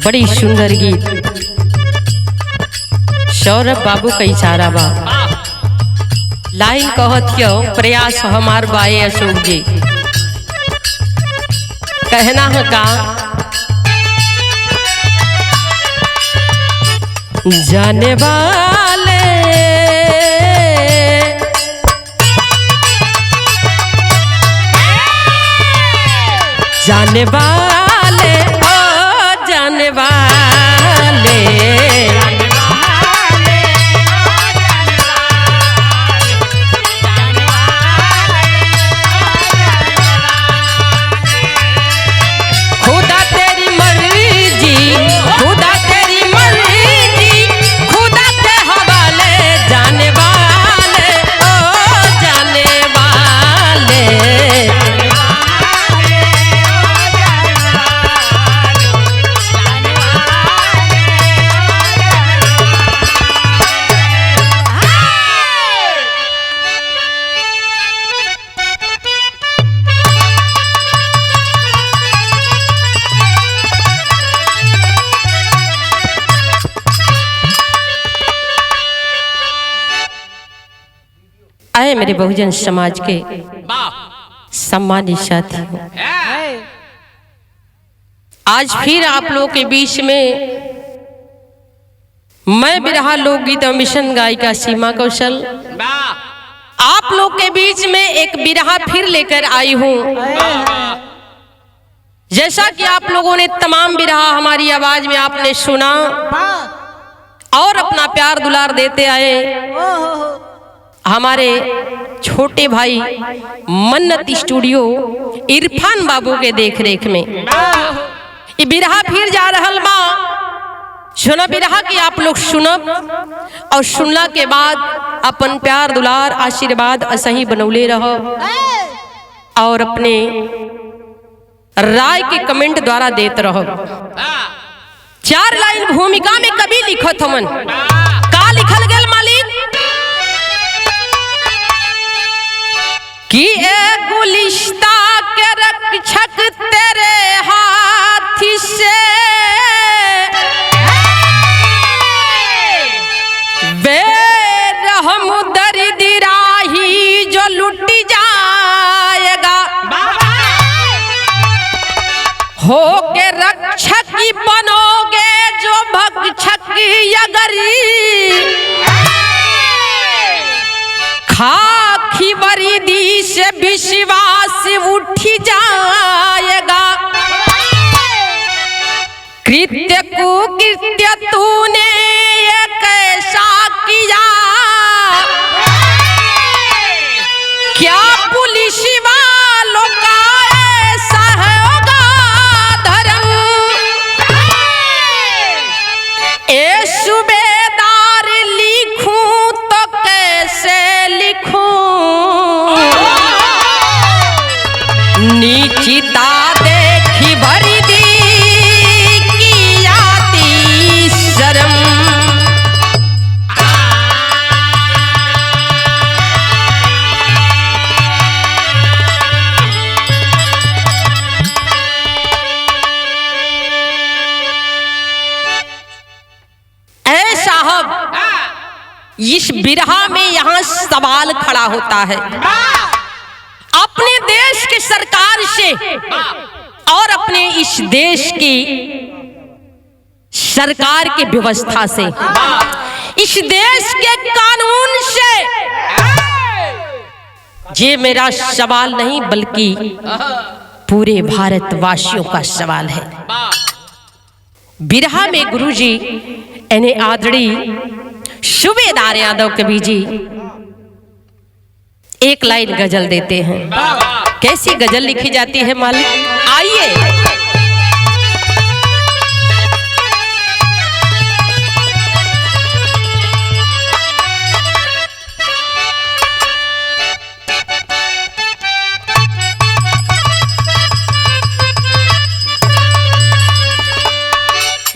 बड़ी सुंदर गीत सौरभ बाबू का इशारा बा। लाइन कहत क्यों प्रयास हमार बाए अशोक जी कहना है का जाने वाले जाने वाले ओ जाने वाले खुदा तेरी मर्जी खुदा तेरी मर्जी खुदा के हवाले जाने वाले ओ जाने वाले आए मेरे बहुजन समाज के सम्मानित साथियों, आज फिर आप लोगों के बीच में मैं बिरहा लोकगीत मिशन गायिका सीमा कौशल आप लोग के बीच में एक बिरहा फिर लेकर आई हूँ। जैसा कि आप लोगों ने तमाम बिरहा हमारी आवाज में आपने सुना और अपना प्यार दुलार देते आए। हमारे छोटे भाई मन्नत स्टूडियो इरफान बाबू के देखरेख में ये बिरहा फिर जा रहल बा। सुना बिरहा की आप लोग सुनब और सुनला के बाद अपन प्यार दुलार आशीर्वाद असही बनौले रहो और अपने राय के कमेंट द्वारा देते रहो। 4 लाइन भूमिका में कभी लिखत हमन का लिखल गेल मालिक कि ए गुलिस्ता के रक्षक तेरे हाथ से बेरहम दर्द राही जो लुट जाएगा हो के रक्षक बनोगे जो भक्षक अगर खाकी वरीदी से विश्वास उठ जाएगा। कृत्य कुकृत्य तूने एक ऐसा किया क्या पुलिस वालों का ऐसा होगा धर्म ए सूबेदार लिखूं तो कैसे लिखूं नीचिता देखी भरी दी की आती शर्म। ऐ साहब इस बिरहा में यहाँ सवाल खड़ा होता है अपने देश के सरकार से और अपने इस देश की सरकार की व्यवस्था से इस देश के कानून से। ये मेरा सवाल नहीं बल्कि पूरे भारतवासियों का सवाल है। बिरहा में गुरुजी यानी आदरणीय सूबेदार यादव कवि जी एक लाइन गजल देते हैं। कैसी गजल लिखी जाती है मालिक आइए।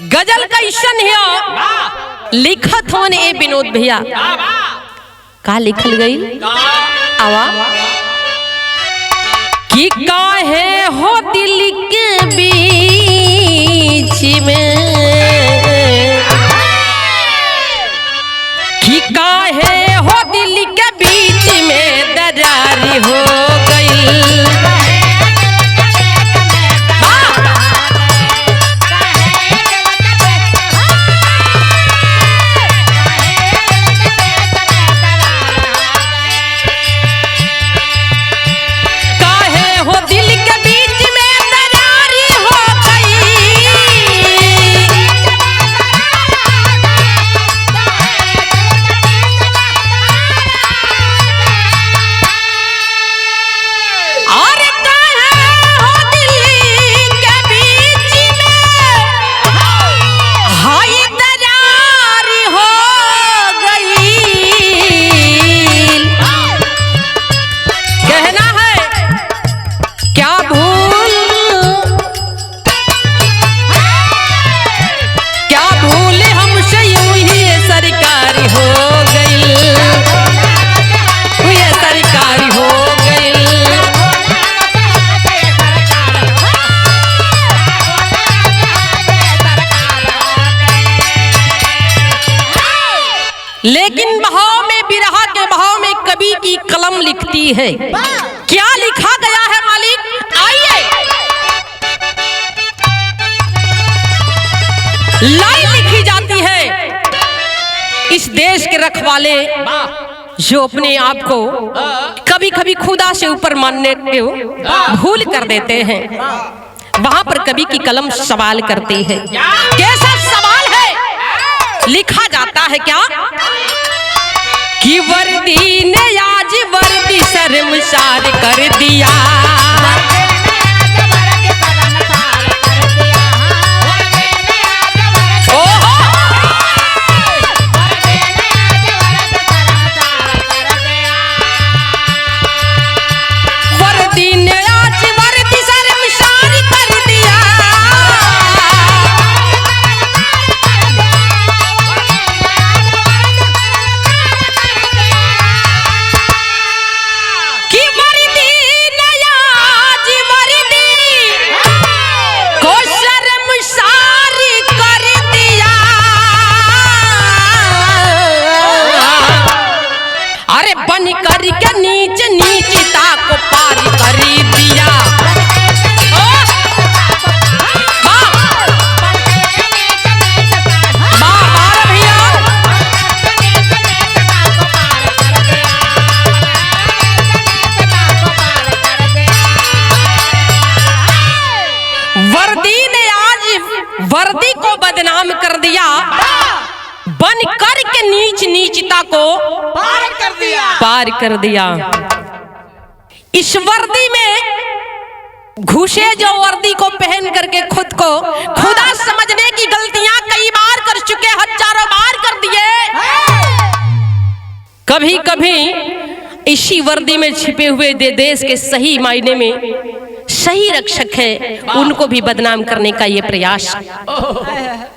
गजल कैसन है लिखत होन ए विनोद भैया का लिखल गई आवा कि काहे हो दिल के बीच बीच में कि काहे हो दिल के बीच में दरारी हो गई। लेकिन भाव में, बिरहा के भाव में कवि की कलम लिखती है। क्या लिखा गया है मालिक? आइए लाइन लिखी जाती है। इस देश के रखवाले जो अपने आप को कभी कभी खुदा से ऊपर मानने को भूल कर देते हैं, वहां पर कवि की कलम सवाल करती है। कैसा सवाल है? लिखा जाता है क्या कि वर्दी ने आज वर्दी शर्मसार कर दिया। वर्दी ने आज वर्दी शर्मसार कर दिया। करके नीच नीचता को पार कर दिया। वर्दी ने आज वर्दी को बदनाम कर दिया, बन कर के नीच नीचता को पार कर दिया। इस वर्दी में घुसे जो वर्दी को पहन करके खुद को खुदा समझने की गलतियां कई बार कर चुके, हजारों बार कर दिए। कभी कभी इसी वर्दी में छिपे हुए देश के सही मायने में सही रक्षक है, उनको भी बदनाम करने का ये प्रयास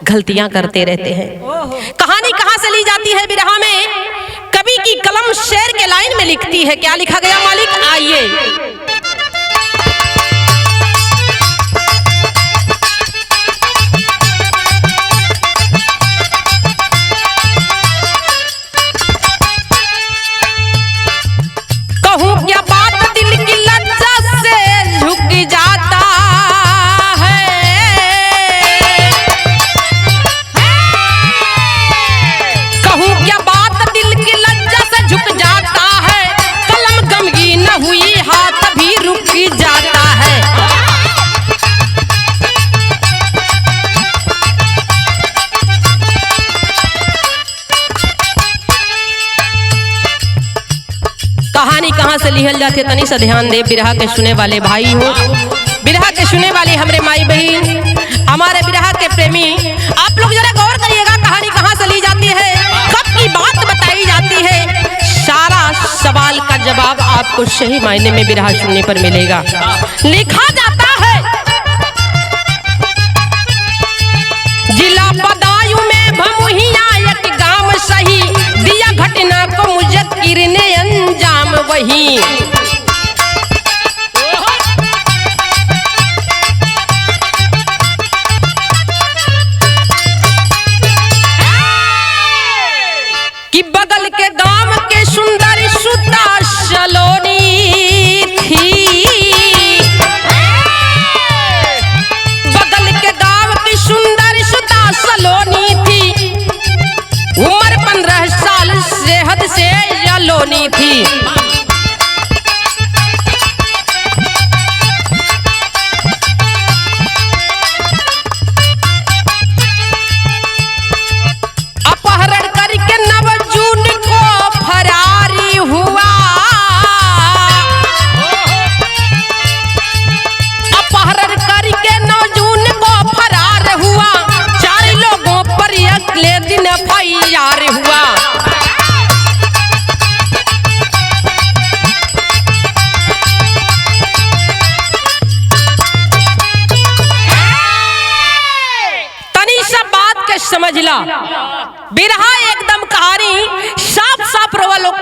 गलतियां करते रहते हैं। कहानी कहां से ली जाती है? बिरहा में कवि की कलम शेर के लाइन में लिखती है। क्या लिखा गया मालिक? आइए कहूं क्या बात दिल की लज्जा से झुक जाता है। कहूं क्या बात दिल की लज्जा से झुक जाता है। कलम गमगीन हुई हाथ भी रुक जाता है। कहानी कहां से लिखल जाती है तनी सा ध्यान दे। बिरहा के सुने वाले भाई हो, बिरहा के सुने वाले हमारे माई बहन, हमारे बिरहा के प्रेमी, आप लोग जरा गौर करिएगा कहानी कहां से ली जाती है, कब की बात बताई जाती है। सारा सवाल का जवाब आपको सही मायने में बिरहा सुनने पर मिलेगा। लिखा जाता है जिला बदायूं में भमुहिया एक गांव सही, दिया घटना को मुजक्किर ने अंजाम वही।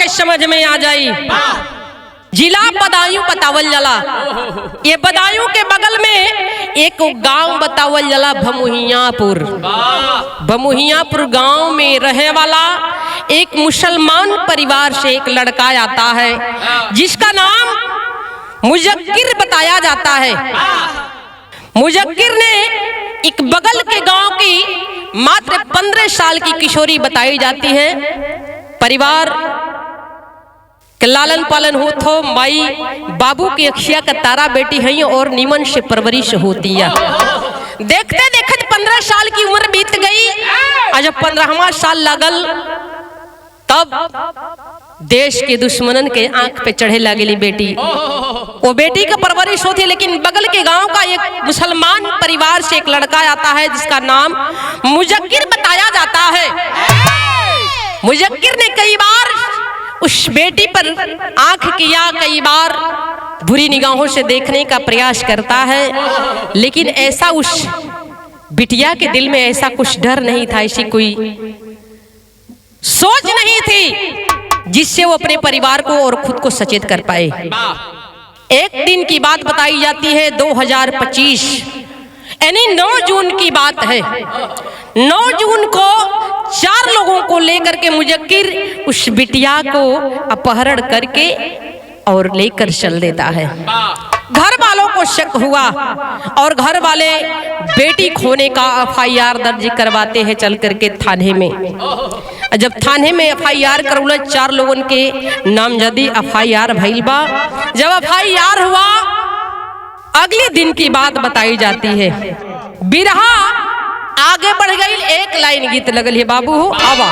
के समझ में आ जाई। जिला बदायूं बतावल जाला। ये बदायूं के बगल में एक गांव बतावल जाला भमुहियापुर। भमुहियापुर गांव में रहने वाला एक मुसलमान परिवार से एक लड़का आता है जिसका नाम मुजक्किर बताया जाता है। मुजक्किर ने एक बगल के गांव की मात्र 15 साल की किशोरी बताई जाती है। परिवार के लालन पालन हो तो माई बाबू की अखिया का तारा बेटी है और नीमन से परवरिश होती है। देखते देखते 15 साल की उम्र बीत गई और जब 15वां साल लगल तब देश के दुश्मनन के आंख पे चढ़े लगेली बेटी। वो बेटी का परवरिश होती है, लेकिन बगल के गांव का एक मुसलमान परिवार से एक लड़का आता है जिसका नाम मुजक्किर बताया जाता है। मुजक्किर ने कई बार उस बेटी पर आंख किया, कई बार बुरी निगाहों से देखने का प्रयास करता है, लेकिन ऐसा उस बिटिया के दिल में ऐसा कुछ डर नहीं था, ऐसी कोई सोच नहीं थी जिससे वो अपने परिवार को और खुद को सचेत कर पाए। एक दिन की बात बताई जाती है 2025 यानी 9 जून की बात है। 9 जून को 4 लोगों को लेकर के मुजक्किर उस बिटिया को अपहरण करके और लेकर चल देता है। घर वालों को शक हुआ और घर वाले बेटी खोने का FIR दर्ज करवाते हैं चल करके थाने में। जब थाने में FIR करौला 4 लोगों के नामजदी FIR भइल बा। जब FIR हुआ अगले दिन की बात बताई जाती है। बिरहा आगे बढ़ गई, एक लाइन गीत लगल है बाबू हो आवा।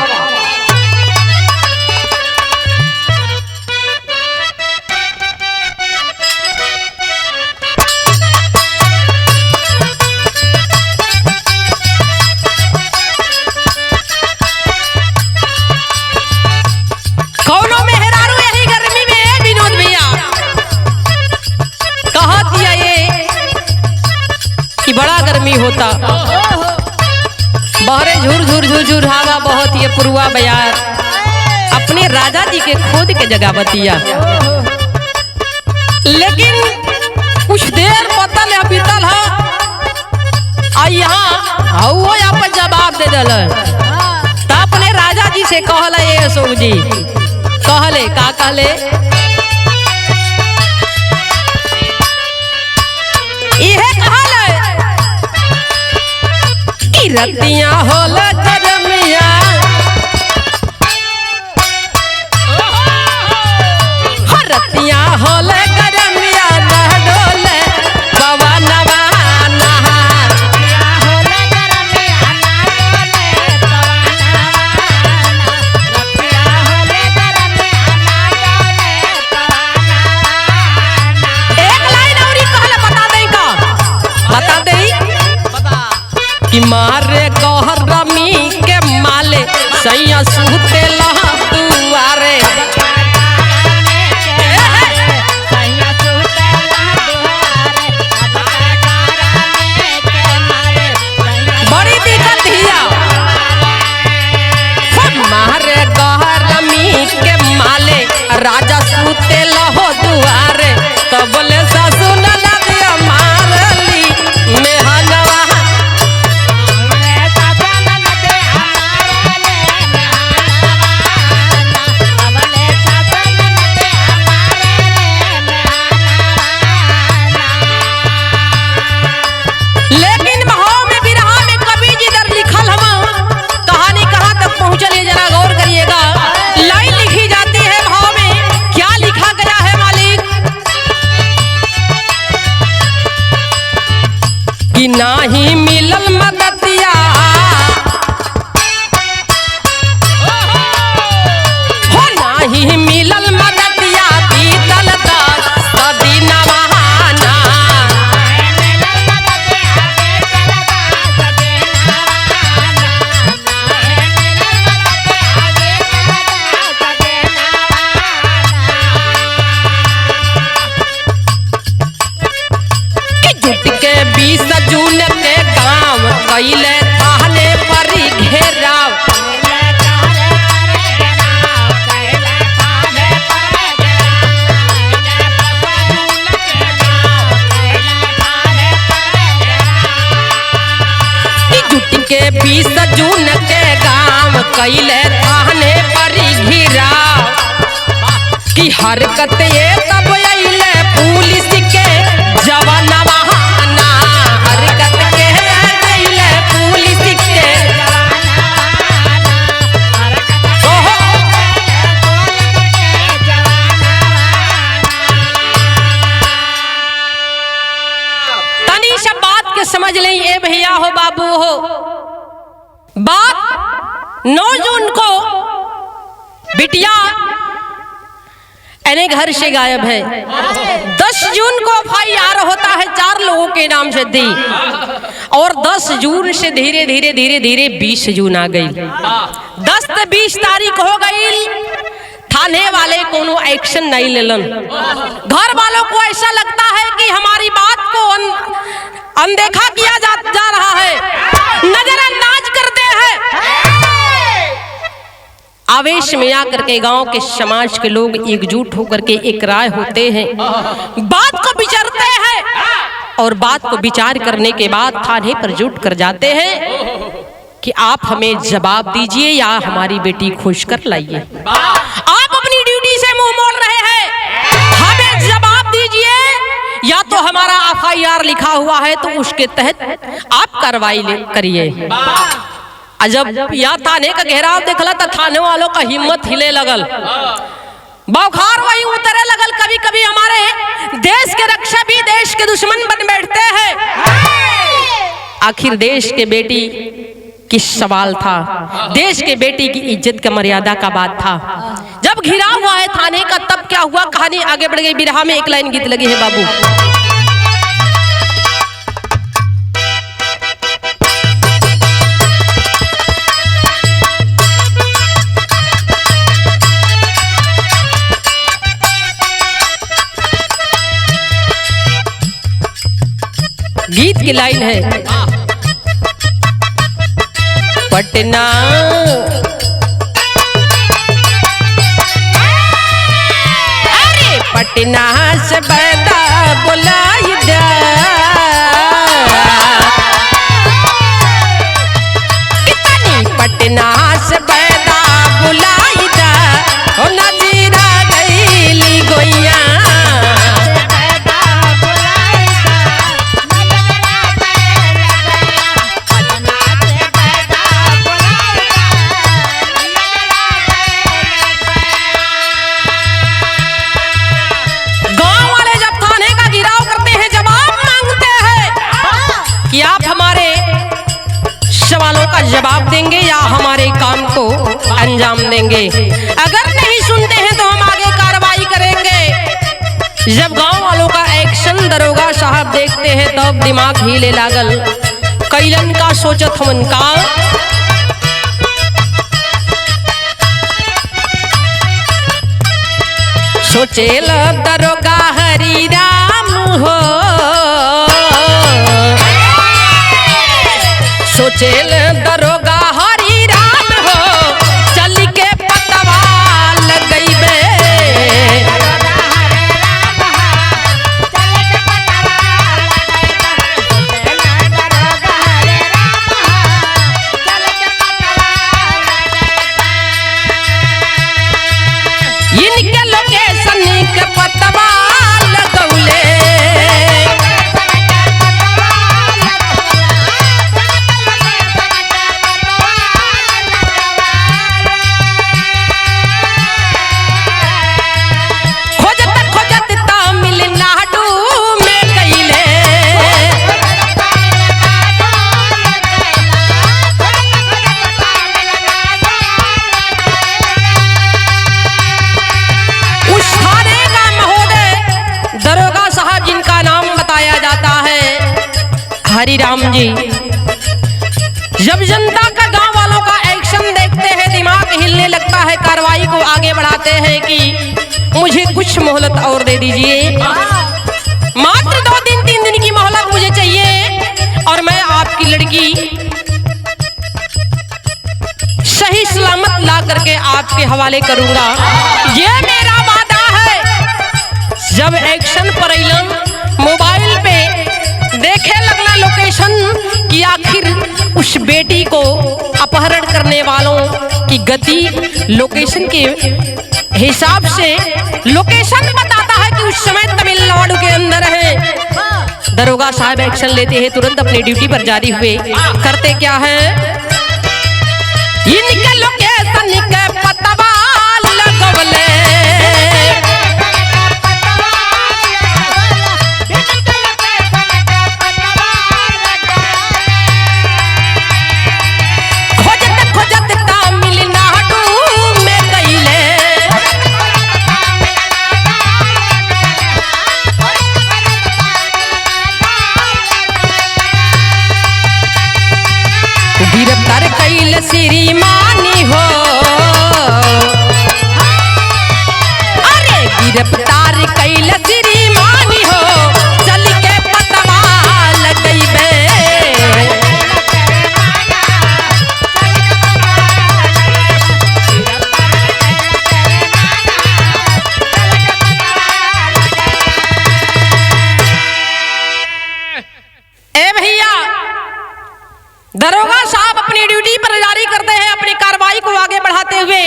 कौनो मेहरारू यही गर्मी में विनोद भैया कहा दिया ये कि बड़ा गर्मी होता, बहरे झुर झुर झुर झुर हवा बहुत ये पुरवा बयार अपने राजा जी के खोद के जगह बतिया। लेकिन कुछ देर बतल है बीतल है और यहाँ वो यहाँ जवाब दे दल तो अपने राजा जी से कहला ये अशोक जी कहले का कहले इहे कहले कि रतियां होला गरमिया रतियां होला गरमिया नह डोले पवनवा नहार होला गरमिया नह डोले पवनवा रतियां होला गरमिया नह डोले पवनवा। एक लाइन और कहले बता देई का बता देई कि मारे गहर रमी के माले सैया सुते लहा दुआरे बड़ी दिक्कत हिया। मारे गहर रमी के माले राजा सुते लहो दुआरे तबले सासु न लगिया मारली मेहनवा नाही मिलल मदतिया हो नाही मिलल मदतिया बीतल सदिनवा ना जुट के 20 जून के गांव कैले थाने परी घेराव गईले थाने पर घिरा कि हरकत ये तब अइले पुलिस के जवानवा ना हरकत के अइले पुलिस के तनी सब बात के समझ ले ये भैया हो बाबू हो। बात 9 जून को बिटिया एने घर से गायब है। 10 जून को FIR होता है 4 लोगों के नाम से दी और 10 जून से धीरे धीरे धीरे धीरे 20 जून आ गई। 10 से 20 तारीख हो गई, थाने वाले कोनो एक्शन नहीं लेलन। घर वालों को ऐसा लगता है कि हमारी बात को अनदेखा किया जा रहा है, नजरअंदाज करते हैं। आवेश में आकर के गांव के समाज के लोग एकजुट होकर के एक राय होते हैं, बात को विचारते हैं और बात को विचार करने के बाद थाने पर जुट कर जाते हैं कि आप हमें जवाब दीजिए या हमारी बेटी खोज कर लाइए। आप अपनी ड्यूटी से मुंह मोड़ रहे हैं, हमें जवाब दीजिए या तो हमारा FIR लिखा हुआ है तो उसके तहत आप कार्रवाई करिए। जब यहाँ थाने का घेराव देखला तो थाने वालों का हिम्मत हिले लगल, बौखार वही उतरे लगल। कभी कभी हमारे देश के रक्षा भी देश के दुश्मन बन बैठते हैं। आखिर देश के बेटी की सवाल था, देश के बेटी की इज्जत का मर्यादा का बात था। जब घिराव हुआ है थाने का तब क्या हुआ, कहानी आगे बढ़ गई। बिरहा में एक लाइन गीत लगी है बाबू। गीत की लाइन है, पटना अरे पटना से बैदा बुलाई दा, कितनी पटना से बैदा बुलाई दा, हो नजीरा गईली गोइया कि आप हमारे सवालों का जवाब देंगे या हमारे काम को अंजाम देंगे। अगर नहीं सुनते हैं तो हम आगे कार्रवाई करेंगे। जब गांव वालों का एक्शन दरोगा साहब देखते हैं तब तो दिमाग हिले लागल। कैलन का सोचत हमन का, सोचेल दरोगा हरि राम हो, सोचेल दरोगा हरि राम हो, चल के पतवा लगइबे। इनके लोकेशन के पतवा लगौले, हरि राम जी। जब जनता का गांव वालों का एक्शन देखते हैं दिमाग हिलने लगता है, कार्रवाई को आगे बढ़ाते हैं कि मुझे कुछ मोहलत और दे दीजिए, मात्र 2 दिन 3 दिन की मोहलत मुझे चाहिए और मैं आपकी लड़की सही सलामत ला करके आपके हवाले करूंगा, ये मेरा वादा है। जब एक्शन पर अइलन मोबाइल पे देखे लगना लोकेशन कि आखिर उस बेटी को अपहरण करने वालों की गति लोकेशन के हिसाब से लोकेशन बताता है कि उस समय तमिलनाडु के अंदर है। दरोगा साहब एक्शन लेते हैं, तुरंत अपनी ड्यूटी पर जारी हुए। करते क्या है, इनके लोकेशन के पतवा लगवले, गिरफ्तार कैल श्रीमानी हो, अरे गिरफ्तार कैल श्रीमानी हो, चल के पतवा लगैबे, ए भैया दरोगा साहब अपनी ड्यूटी पर जारी करते हैं, अपनी कार्रवाई को आगे बढ़ाते हुए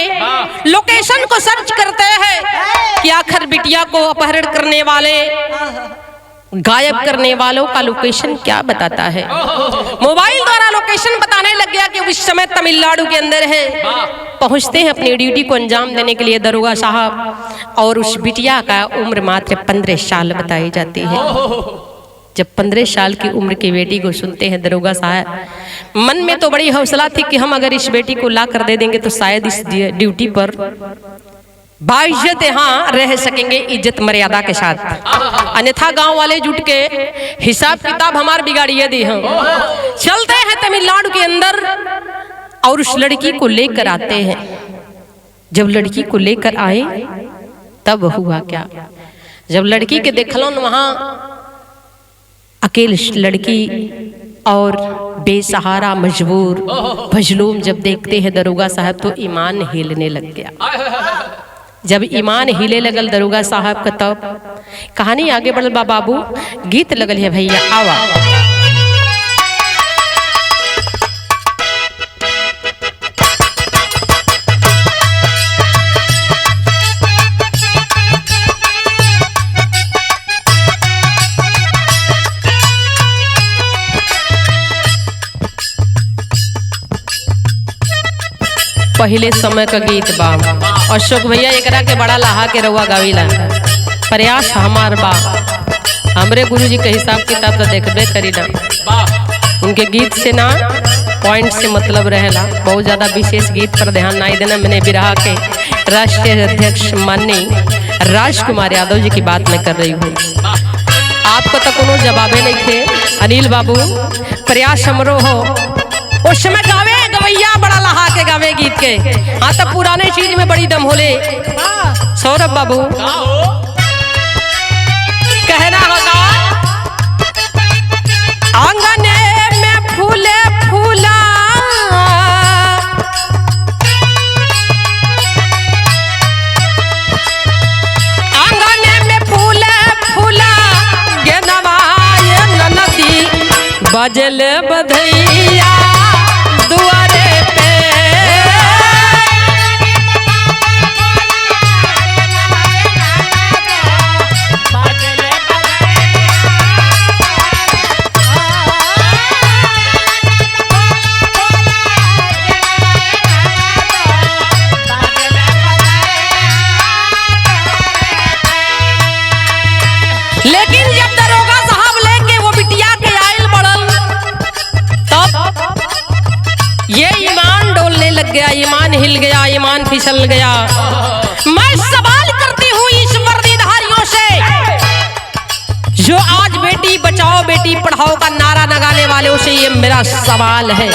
लोकेशन को सर्च करते हैं कि आखिर बिटिया को अपहरण करने वाले, गायब करने वालों का लोकेशन क्या बताता है। मोबाइल द्वारा लोकेशन बताने लग गया कि उस समय तमिलनाडु के अंदर है। पहुंचते हैं अपनी ड्यूटी को अंजाम देने के लिए दरोगा साहब, और उस बिटिया का उम्र मात्र 15 साल बताई जाती है। जब 15 साल की उम्र की बेटी को सुनते हैं दरोगा साहब, मन में तो बड़ी हौसला थी कि हम अगर इस बेटी को ला कर दे देंगे तो शायद इस ड्यूटी पर बाइज्जत यहाँ रह सकेंगे, इज्जत मर्यादा के साथ, अन्यथा गांव वाले जुट के हिसाब किताब हमार बिगाड़िए दी हम। चलते हैं तमिलनाडु के अंदर और उस लड़की को लेकर आते हैं। जब लड़की को लेकर आए तब हुआ क्या, जब लड़की के देखलन वहां अकेली लड़की और बेसहारा मजबूर मजलूम जब देखते हैं दरोगा साहब तो ईमान हिलने लग गया। जब ईमान हिले लगल दरोगा साहब का तब कहानी आगे बढ़ल बा बाबू, गीत लगल है भैया आवा। पहले समय का गीत बा अशोक भैया, एकरा के बड़ा लहा के रउआ गाविला, प्रयास हमार बा, हमरे गुरुजी के हिसाब किताब तो देखबे करी ना, उनके गीत से ना पॉइंट से मतलब रहेला, बहुत ज्यादा विशेष गीत पर ध्यान नहीं देना। मैंने बिरहा के राष्ट्रीय अध्यक्ष माननीय राजकुमार यादव जी की बात मैं कर रही हूँ। आपको तो कोनो जवाबे नहीं थे अनिल बाबू, प्रयास हमरो हो। उस समय गावे गवैया बड़ा लहा के गावे गीत के, हाँ तब पुराने चीज में बड़ी दम होले। सौरभ बाबू कहना होगा, आंगने में फूले फूला, आंगने में फूले फूला, गेनवा ये ननदी बजल बधैया दुआरे पे, लेकिन जब दरोगा साहब लेके वो बिटिया के आयल बढ़ल तब ये ईमान डोलने लग गया, ईमान हिल गया, ईमान फिसल गया। मैं सवाल करती हूँ इस वर्दीधारियों से जो आज बेटी बचाओ बेटी पढ़ाओ का नारा लगाने वालों से, ये मेरा सवाल है।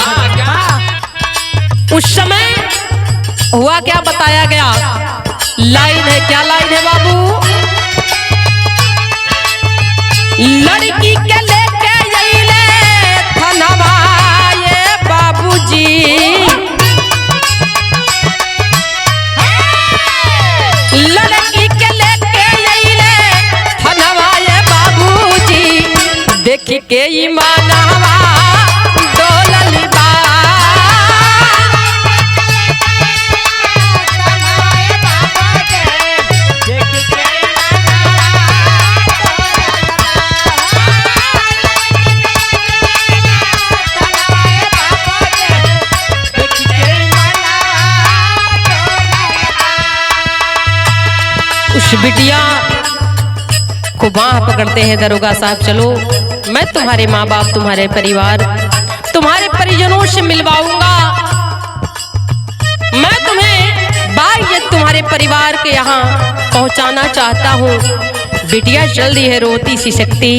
उस समय हुआ क्या बताया गया, लाइन है, क्या लाइन है बाबू, लड़की के लेके अइले थनवा ये बाबूजी, लड़की के लेके अइले थनवा ये बाबूजी, देख के ईमानवा डोलली बा, उसको बाह पकड़ते हैं दरोगा साहब, चलो मैं तुम्हारे माँ बाप, तुम्हारे परिवार, तुम्हारे परिजनों से मिलवाऊंगा। मैं तुम्हें बाइज्जत तुम्हारे परिवार के यहाँ पहुँचाना चाहता हूँ। बिटिया चल दी है रोती सी शक्ति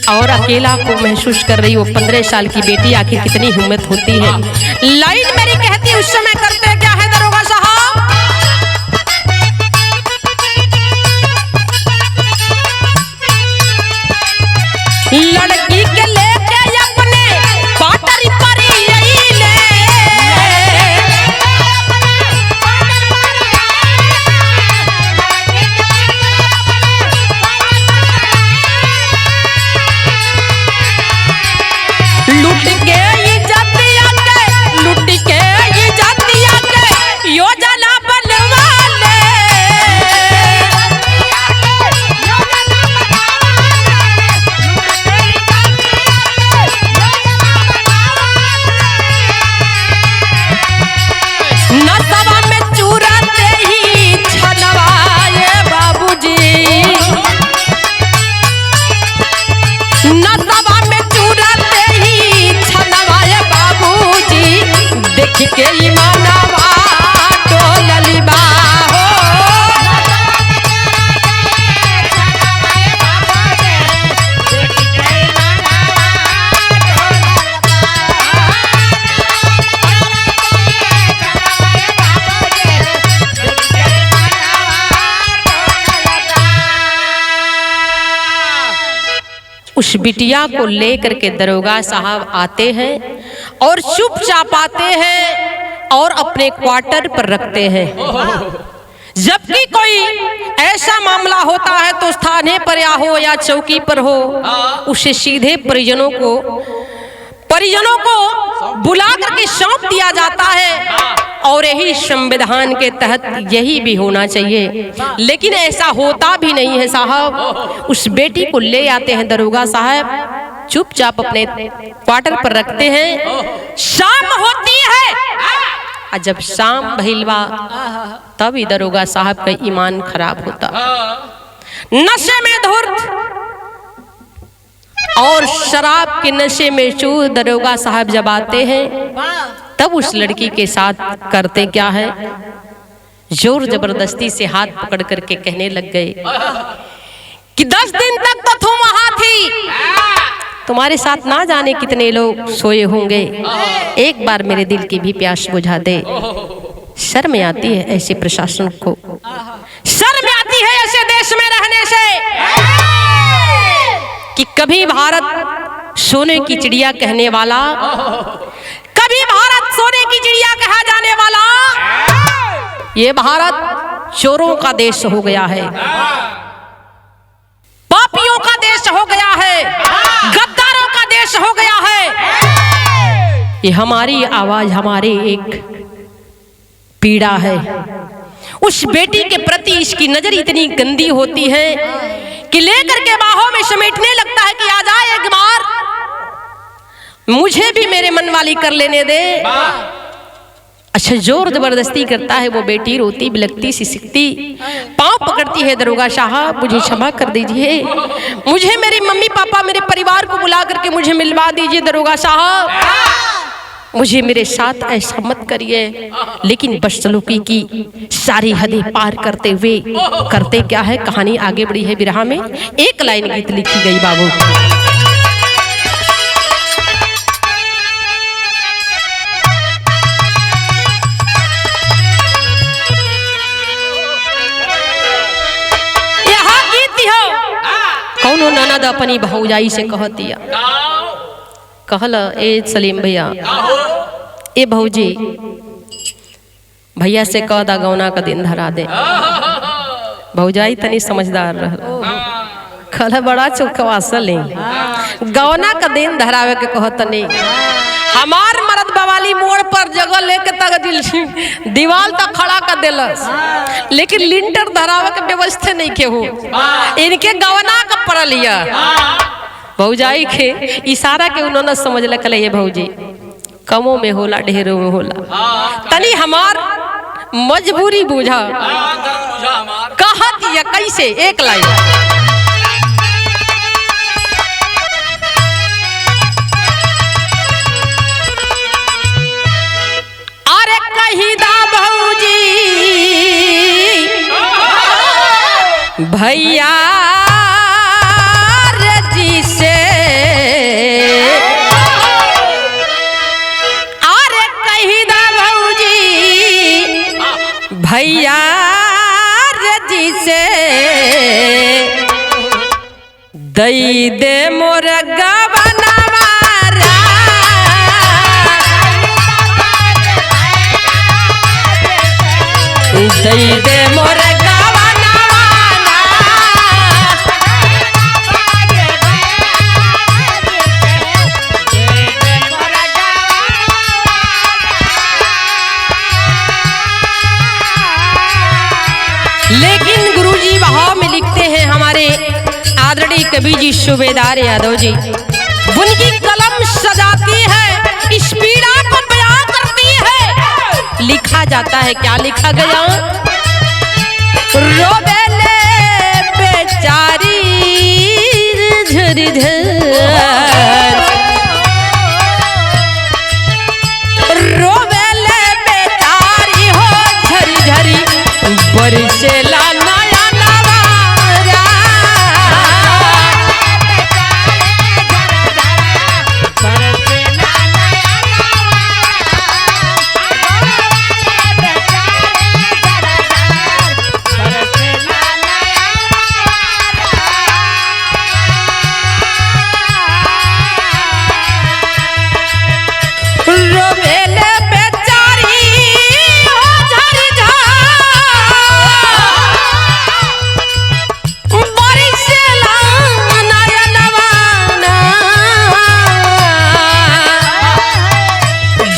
और अकेला को महसूस कर रही। वो 15 साल की बेटी, आखिर कितनी हिम्मत होती है। लाइन मेरी कहती उस समय करते क्या है दरोगा साहब? लड़की के लेके अपने पाटरी पर यही ले, लूट के इज्जतिया के, लूट के इज्जतिया के योजना बनवा ले। नसवा में चूराते ही छनवाए बाबूजी, नसवा में चूराते ही छनवाए बाबूजी। देख के ईमानवा डोलली बा हो, उस बिटिया को लेकर के दरोगा साहब आते हैं और चुपचाप आते हैं और अपने क्वार्टर पर रखते हैं। जबकि कोई ऐसा मामला होता है तो थाने पर या हो या चौकी पर हो, उसे सीधे परिजनों को बुला करके सौंप दिया जाता है। और यही संविधान के तहत यही भी होना चाहिए, लेकिन ऐसा होता भी नहीं है साहब। उस बेटी को ले आते हैं दरोगा साहब, चुपचाप अपने क्वार्टर पर रखते हैं। शाम होती है और जब शाम भइलवा तब ही दरोगा साहब का ईमान खराब होता। नशे में धुर्त और शराब के नशे में चूर दरोगा साहब जब आते हैं तब उस लड़की के साथ करते क्या है, जोर जबरदस्ती से हाथ पकड़ करके कहने लग गए कि 10 दिन तक तो तुम वहां थी, तुम्हारे साथ ना जाने कितने लोग सोए होंगे, एक बार मेरे दिल की भी प्यास बुझा दे। शर्म आती है ऐसे प्रशासन को, शर्म आती है ऐसे देश में रहने से कि कभी भारत सोने की चिड़िया कहने वाला, कभी भारत सोने की चिड़िया कहा जाने वाला, ये भारत चोरों का देश हो गया है, पापियों का देश हो गया है, गद्दारों का देश हो गया है। ये हमारी आवाज, हमारी एक पीड़ा है। उस बेटी के प्रति इसकी नजर इतनी गंदी होती है कि लेकर के बाहों में समेटने लगता है कि आ जाए एक बार, मुझे भी मेरे मन वाली कर लेने दे। अच्छा, जोर जबरदस्ती करता है। वो बेटी रोती बिलखती सिसकती पांव पकड़ती है, दरोगा साहब मुझे क्षमा कर दीजिए, मुझे मेरी मम्मी पापा मेरे परिवार को बुला करके मुझे मिलवा दीजिए दरोगा साहब, मुझे मेरे साथ ऐसा मत करिए। लेकिन बदसलूकी की सारी हदें पार करते हुए करते क्या है, कहानी आगे बढ़ी है। बिरहा में एक लाइन गीत लिखी गई बाबू, यहाँ गीत हो कौनो ननद अपनी भौजाई से कह दिया, कहल ए सलीम भैया, ए भौजी भैया से कह दा गौना का दिन धरा दे। भौजाई तनी समझदार रह, कहल बड़ा चौकवासल गौना का दिन धरावे के कहत नहीं। हमार मर्द बवाली मोड़ पर जगह लेके तक दीवाल तक खड़ा कर दिलस, लेकिन लिंटर धरावे के व्यवस्था नहीं के हो, इनके गौना का पड़ लिया। भौजाई के इशारा के उन्होंने समझ लकल, ये भौजी कमों में होला ढेरों में होला, तनी हमार मजबूरी बुझा। कहत या कैसे, एक लाइन भैया जी से अरे कही दा भौजी भैया जी से दई दे मोर गवनवा दई दे मोर लेकिन गुरुजी भाव में लिखते हैं हमारे आदरणीय कवि जी सूबेदार यादव जी, उनकी कलम सजाती है, इस पीड़ा को बयां करती है। लिखा जाता है, क्या लिखा गया? रोबेले बेचारी झरी रोबेले बेचारी हो झरी झरी बरसेला नया नवारा रोबेले बेचारी हो झरी बरसेला नया नवारा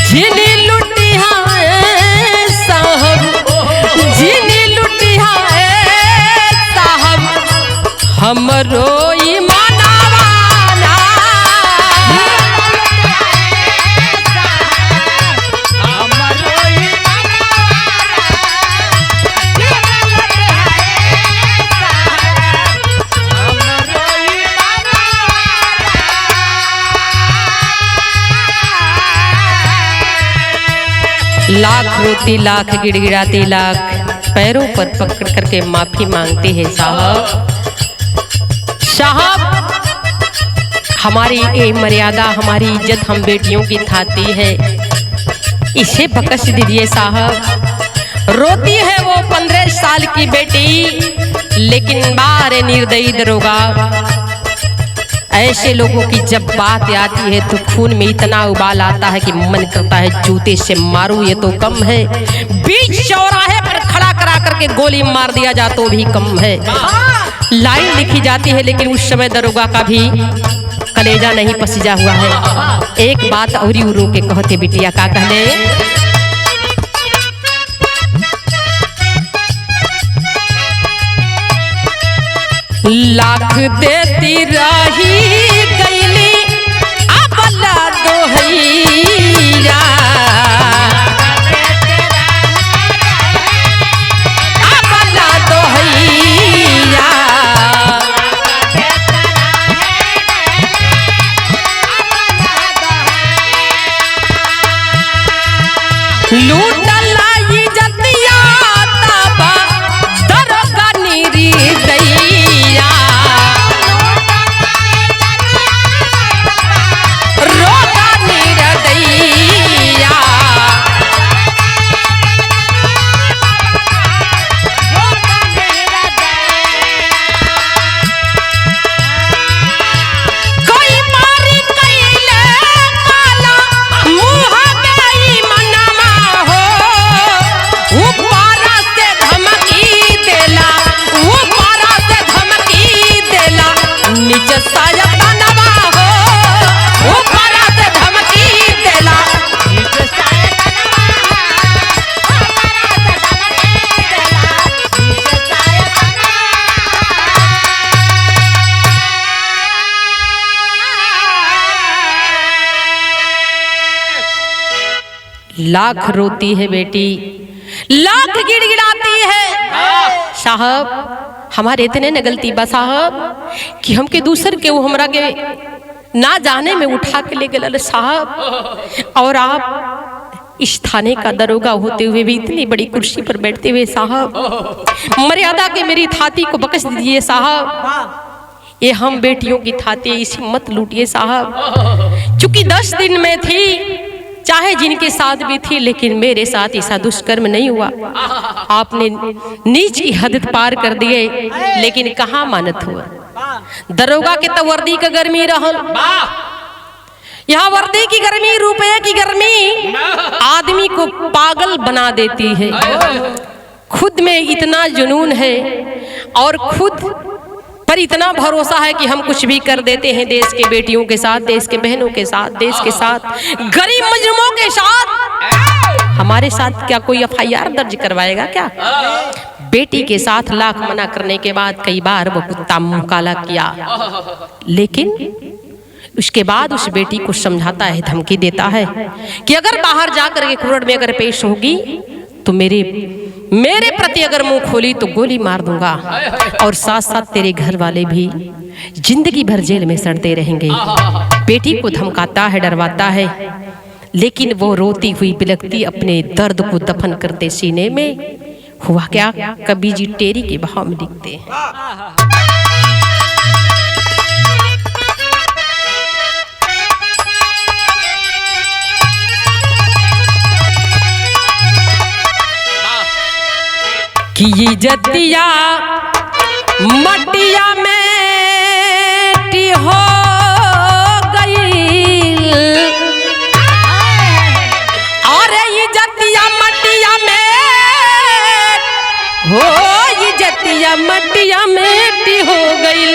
जिनी लुटी है साहब जिनी लुटी है साहब हमरो ईमानवाना लाख रोती लाख गिड़गिड़ाती लाख पैरों पर पकड़ करके माफी मांगती है साहब। साहब हमारी ये मर्यादा हमारी इज्जत हम बेटियों की थाती है, इसे बख्श दीजिए साहब। रोती है वो 15 साल की बेटी, लेकिन बारे निर्दयी दरोगा ऐसे लोगों की जब बात आती है तो खून में इतना उबाल आता है कि मन करता है जूते से मारूं ये तो कम है, बीच चौराहे पर खड़ा करा करके गोली मार दिया जा तो भी कम है। लाइन लिखी जाती है लेकिन उस समय दरोगा का भी कलेजा नहीं पसीजा हुआ है। एक बात औरी रो के कहते बिटिया का कहले, लाख देती रही गईली अबला दोहैया अबला दोहैया लूटला इज्जतिया तबा दरोगा नीरी दैया लाख रोती है बेटी, लाख गिड़गिड़ाती है साहब। हमारे इतने न गलती बा साहब कि हमके दूसर के वो हमरा के ना जाने में उठा के ले गए साहब। और आप इस थाने का दरोगा होते हुए भी इतनी बड़ी कुर्सी पर बैठते हुए साहब, मर्यादा के मेरी थाती को बख्श दीजिए साहब, ये हम बेटियों की थाती इसी मत लूटिए साहब। चूंकि 10 दिन में थी, चाहे जिनके साथ भी थी, लेकिन मेरे साथ ऐसा दुष्कर्म नहीं हुआ। आपने नीच की हद पार कर दिए, लेकिन कहाँ मानत हुआ। दरोगा के तो वर्दी का गर्मी रहल, यहाँ वर्दी की गर्मी, रुपये की गर्मी आदमी को पागल बना देती है। खुद में इतना जुनून है और खुद पर इतना भरोसा है कि हम कुछ भी कर देते हैं देश के बेटियों के साथ, देश के बहनों के साथ, देश के साथ, गरीब मजलूमों के साथ। हमारे साथ क्या कोई FIR दर्ज करवाएगा क्या? बेटी के साथ लाख मना करने के बाद कई बार वो कुत्ता मुंह काला किया, लेकिन उसके बाद उस बेटी को समझाता है, धमकी देता है कि अगर बाहर जाकर के कोर्ट में अगर पेश होगी तो मेरे प्रति अगर मुंह खोली तो गोली मार दूंगा, और साथ साथ तेरे घर वाले भी जिंदगी भर जेल में सड़ते रहेंगे। बेटी को धमकाता है, डरवाता है, लेकिन वो रोती हुई बिलखती अपने दर्द को दफन करते सीने में। हुआ क्या, कबीर जी टेरी के भाव में लिखते हैं, कि ये जतिया मटिया में टी हो गई, अरे ये जतिया मटिया में हो, ये जतिया मटिया में टी हो गई।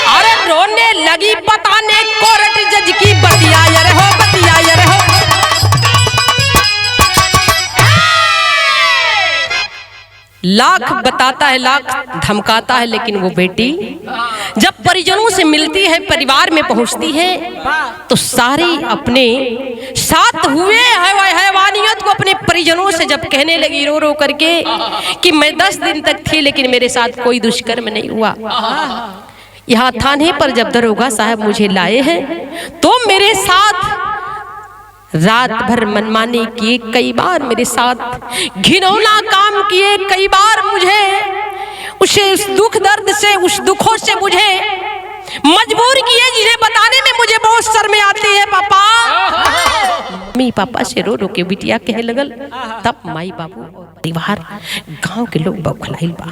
अरे रोने लगी पता ने कोर्ट जज की बतिया यार हो, बतिया यार हो। लाख बताता है, लाख धमकाता है, लेकिन वो बेटी जब परिजनों से मिलती है, परिवार में पहुंचती है, तो सारी अपने साथ हुए हैवानियत को अपने परिजनों से जब कहने लगी रो रो करके कि मैं 10 दिन तक थी, लेकिन मेरे साथ कोई दुष्कर्म नहीं हुआ। यहाँ थाने पर जब दरोगा साहब मुझे लाए हैं, तो मेरे साथ रात भर मनमानी किए, कई बार मेरे साथ घिनौना काम किए, कई बार मुझे उस दुख दर्द से, उस दुखों से मुझे मजबूर किए, जिन्हें बताने में मुझे बहुत शर्म आती है। पापा, मम्मी पापा से रो रो के बिटिया कहे लगल, तब माई बाबू परिवार गांव के लोग बौखलाइल बा।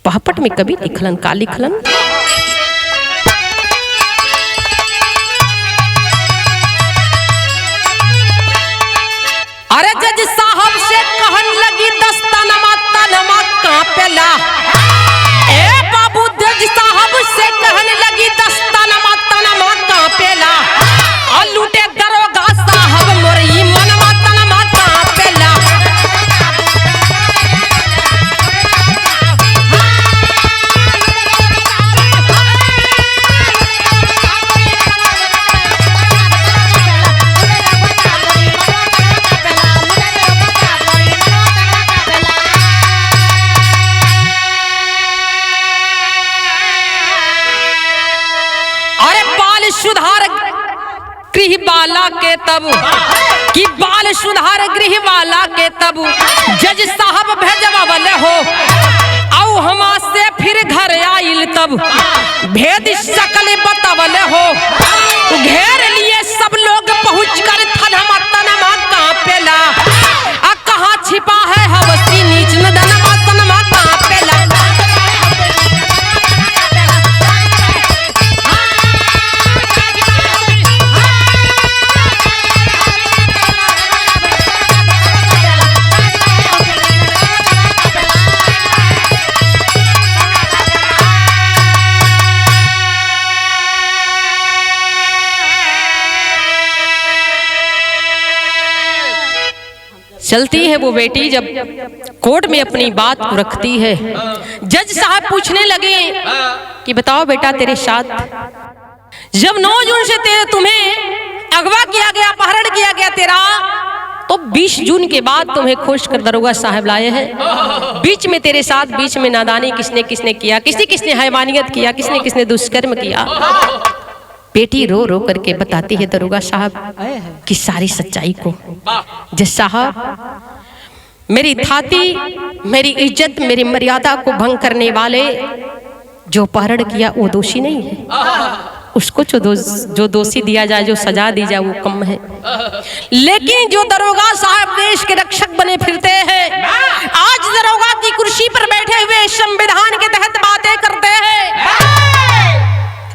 पहापट में कभी लिखलन का लिखलन, अरे जज साहब से कहन लगी दस्तानमा तनमा कांपेला। ए बाबू, जज साहब से कहन लगी दस्तानमा तनमा कांपेला, और लूटे दरोगा साहब मोरी मनवा तनमा कांपेला। सुधार गृह वाला के तब, कि बाल सुधार गृह वाला के तब जज साहब भेजवावले हो, औ हमा से फिर घर आइल तब भेद सकल बतावले हो। घेर लिए सब लोग पहुँच कर थनमा तनमा कांपेला, आ कहाँ छिपा है हवसी नीच नदनमा तनमा कांपेला। चलती है वो बेटी, जब कोर्ट में अपनी बात को रखती है, जज साहब पूछने लगे कि बताओ बेटा, तेरे साथ जब 9 जून से तुम्हें अगवा किया गया, अपहरण किया गया तेरा, तो 20 जून के बाद तुम्हें खोज कर दरोगा साहब लाए हैं। बीच में तेरे साथ बीच में नादानी किसने किसने किया, किसने किसने हैवानियत किया, किसने किसने दुष्कर्म किया। बेटी रो रो करके बताती है दरोगा साहब की सारी सच्चाई को। जज साहब, मेरी थाती, मेरी इज्जत, मेरी मर्यादा को भंग करने वाले जो अपहरण किया वो दोषी नहीं है। उसको जो दोषी दिया जाए, जो सजा दी जाए वो कम है। लेकिन जो दरोगा साहब देश के रक्षक बने फिरते हैं, आज दरोगा की कुर्सी पर बैठे हुए संविधान के तहत बातें करते हैं,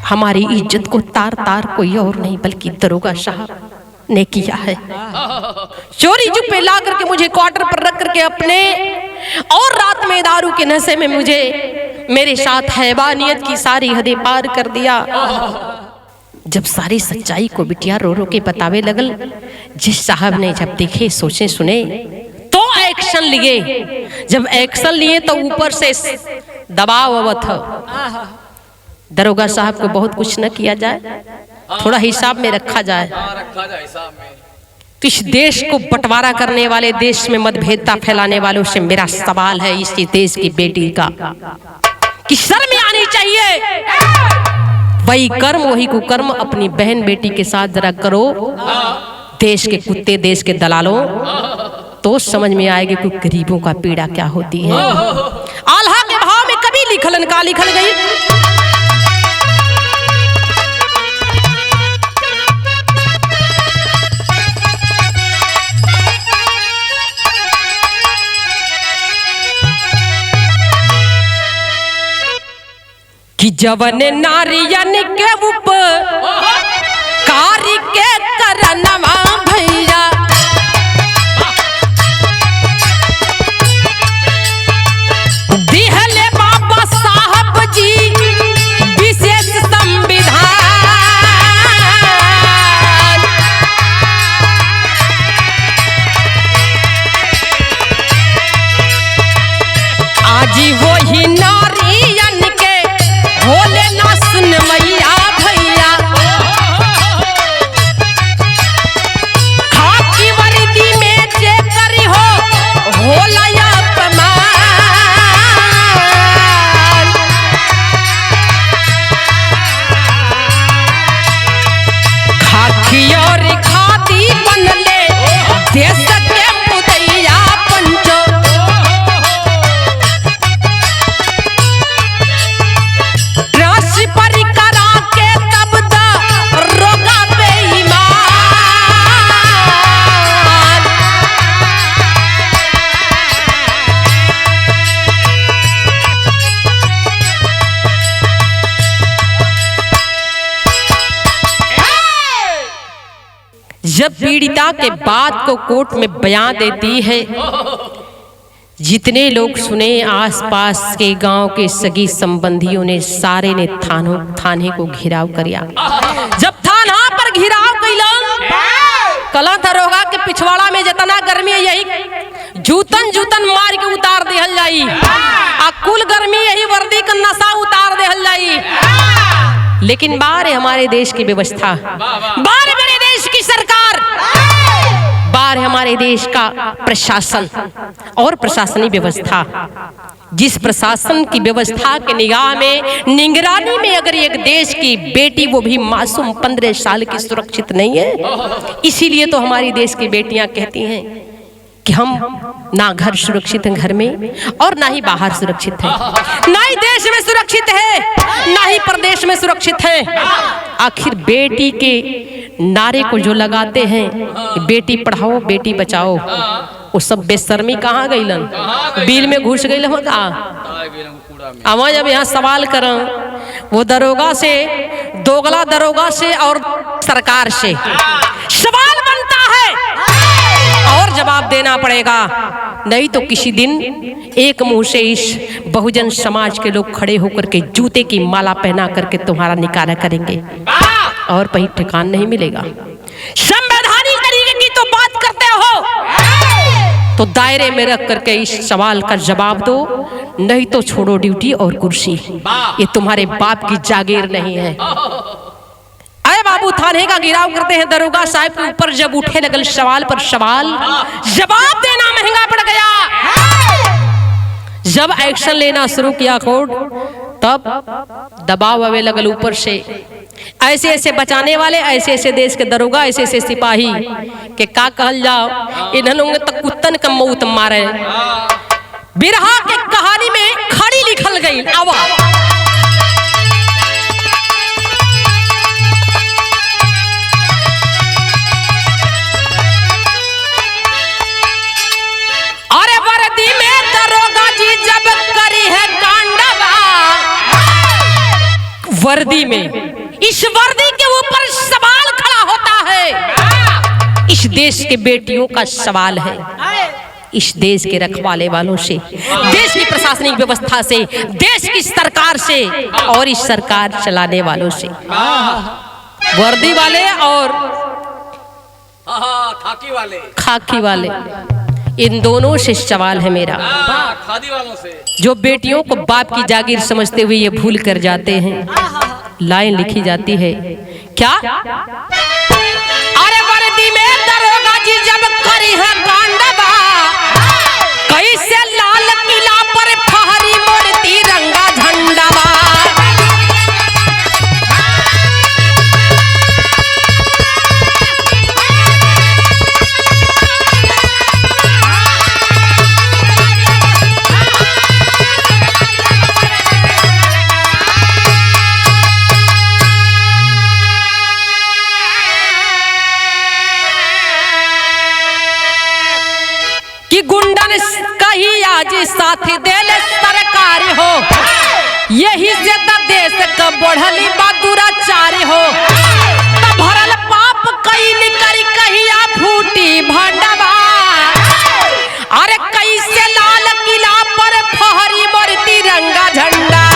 हमारी इज्जत को तार तार कोई और नहीं बल्कि दरोगा साहब ने किया है। चोरी चुपे ला करके मुझे क्वार्टर पर रख करके अपने, और रात में दारू के नशे में मुझे मेरे साथ हैवानियत की सारी हदें पार कर दिया। जब सारी सच्चाई को बिटिया रो रो के बतावे लगल, जिस साहब ने जब देखे सोचे सुने तो एक्शन लिए। जब एक्शन लिए तो ऊपर से दबाव अवत है, दरोगा साहब को बहुत कुछ न किया जाए, थोड़ा हिसाब में रखा जाए। तो इस देश को बंटवारा करने वाले, देश में मतभेदता फैलाने वालों से मेरा सवाल है, इस देश की बेटी का कि शर्म आनी चाहिए। वही कर्म वही कुकर्म अपनी बहन बेटी के साथ जरा करो, देश के कुत्ते, देश के दलालों, तो समझ में आएगी कि गरीबों का पीड़ा क्या होती है। आल्हा के भाव में कभी लिखलन का लिखल गई। कि जवन नारियन के ऊपर कारी के करनवा भैया, दिहले बाबा साहब जी विशेष संविधान। आज वही नारियन के होले ना सुन मैया भैया, खाकी वर्दी में जे करी हो होला अपमान। खाकी और खादी बनले देश के मुदैया पंचो, पर करा के तब द रोगा बेईमान। जब पीड़िता के बात को कोर्ट में बयान देती है, जितने लोग सुने, आसपास के गांव के सगी संबंधियों ने सारे ने थाने को घेराव करिया। जब थाना पर घेराव कला दरोगा के पिछवाड़ा में जितना गर्मी यही जूतन जूतन मार के उतार देहल जाई, आ कुल गर्मी यही वर्दी का नशा उतार देहल जाई। लेकिन बारे हमारे देश की व्यवस्था, बारे मेरे देश की सरकार, बार हमारे देश का प्रशासन और प्रशासनिक व्यवस्था, जिस प्रशासन की व्यवस्था के निगाह में, निगरानी में अगर एक देश की बेटी, वो भी मासूम 15 साल की, सुरक्षित नहीं है। इसीलिए तो हमारी देश की बेटियां कहती हैं कि हम ना घर सुरक्षित हैं घर में, और ना ही बाहर सुरक्षित है, ना ही देश में सुरक्षित है, ना ही प्रदेश में सुरक्षित है। आखिर बेटी के नारे को जो लगाते हैं, बेटी पढ़ाओ बेटी बचाओ, वो सब बेशर्मी कहाँ गईलन? बिल में घुस गई जब यहाँ सवाल करें वो दरोगा से, दोगला दरोगा से और सरकार से सवाल बनता है और जवाब देना पड़ेगा, नहीं तो किसी दिन एक मुंह से इस बहुजन समाज के लोग खड़े होकर के जूते की माला पहना करके तुम्हारा निकाला करेंगे और कहीं ठिकान नहीं मिलेगा। संवैधानिक तरीके की तो बात करते हो तो दायरे में रख करके इस सवाल का जवाब दो, नहीं तो छोड़ो ड्यूटी और कुर्सी। ये तुम्हारे बाप की जागीर नहीं है। अरे बाबू, थाने का घेराव करते हैं दरोगा साहब के ऊपर, जब उठे लगल सवाल पर सवाल, जवाब देना महंगा पड़ गया। जब एक्शन लेना शुरू किया कोर्ट, तब दबाव आवे लगल ऊपर से ऐसे ऐसे बचाने वाले, ऐसे ऐसे देश के दरोगा, ऐसे ऐसे सिपाही के का कहल जाओ, इन्होंने तक कुत्तन का मौत मारे। बिरहा के कहानी में खड़ी लिखल गई आवाज। अरे वर्दी में दरोगा जी जब करी है कांडवा, वर्दी में इस वर्दी के ऊपर सवाल खड़ा होता है। इस देश के बेटियों का सवाल है, इस देश के रखवाले वालों से, देश की प्रशासनिक व्यवस्था से, देश की सरकार से और इस सरकार चलाने वालों से। वर्दी वाले और खाकी वाले, इन दोनों से सवाल है मेरा। खादी वालों से जो बेटियों को बाप की जागीर समझते हुए ये भूल कर जाते हैं। लाइन लिखी जाती है क्या? अरे वर्दी में दरोगा जी जब करी है कांडवा, कैसे लाल किला पर फहरी मोर तिरंगा झंडवा। गुंडन कही आज साथी देले सरकार हो, यही से देश का बढ़ली बहादुराचारी हो। भरल पाप कई निकरी कहिया फूटी भंडवा, अरे कैसे लाल किला पर फहरी मोर तिरंगा झंडा।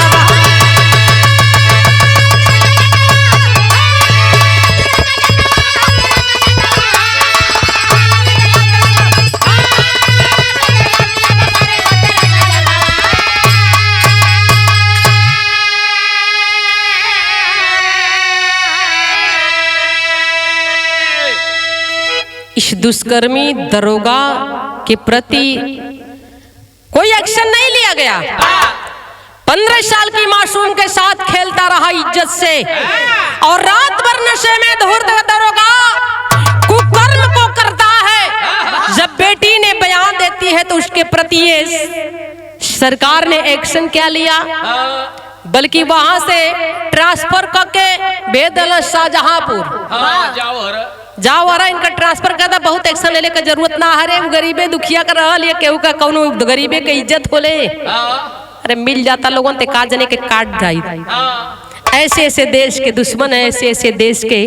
इस दुष्कर्मी दरोगा के प्रति कोई एक्शन नहीं लिया गया। 15 साल की मासूम के साथ खेलता रहा इज्जत से, और रात भर नशे में धूर्त दरोगा कुकर्म को करता है। जब बेटी ने बयान देती है तो उसके प्रति सरकार ने एक्शन क्या लिया, बल्कि वहां से ट्रांसफर करके बेदल शाहजहांपुर जाओ अरे इनका ट्रांसफर करता। बहुत एक्शन लेने का जरूरत ना है, गरीबे दुखिया का रहा लिए केहू का कौनो गरीबे के इज्जत होले। अरे मिल जाता लोगों ते का जने के काट जाई। ऐसे ऐसे देश के दुश्मन, ऐसे ऐसे देश के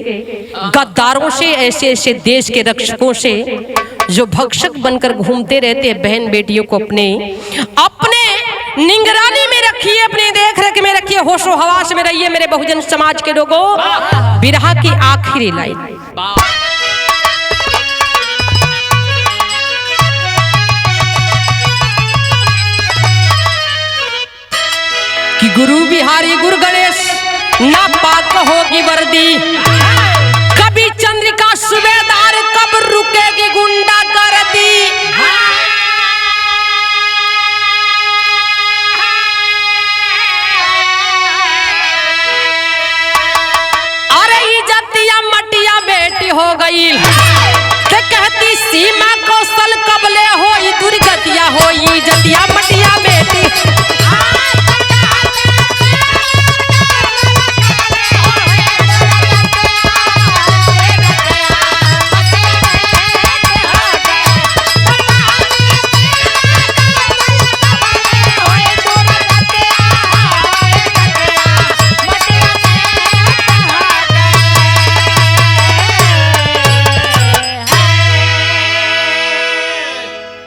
गद्दारों से, ऐसे ऐसे देश के रक्षकों से जो भक्षक बनकर घूमते रहते हैं बहन बेटियों को अपने निगरानी में रखिए, अपने देख रेख में रखिए, होशो हवास में रहिए मेरे बहुजन समाज के लोगों। बिरहा की आखिरी लाइन कि गुरु बिहारी गुरु गणेश ना पाक होगी वर्दी, कभी चंद्रिका सूबेदार कब रुकेगी गुंडा गर्दी। अरे इज्जतिया मटिया बेटी हो गई, कहती सीमा कौशल कबले हो दुर्गतिया हो, इज्जतिया मटिया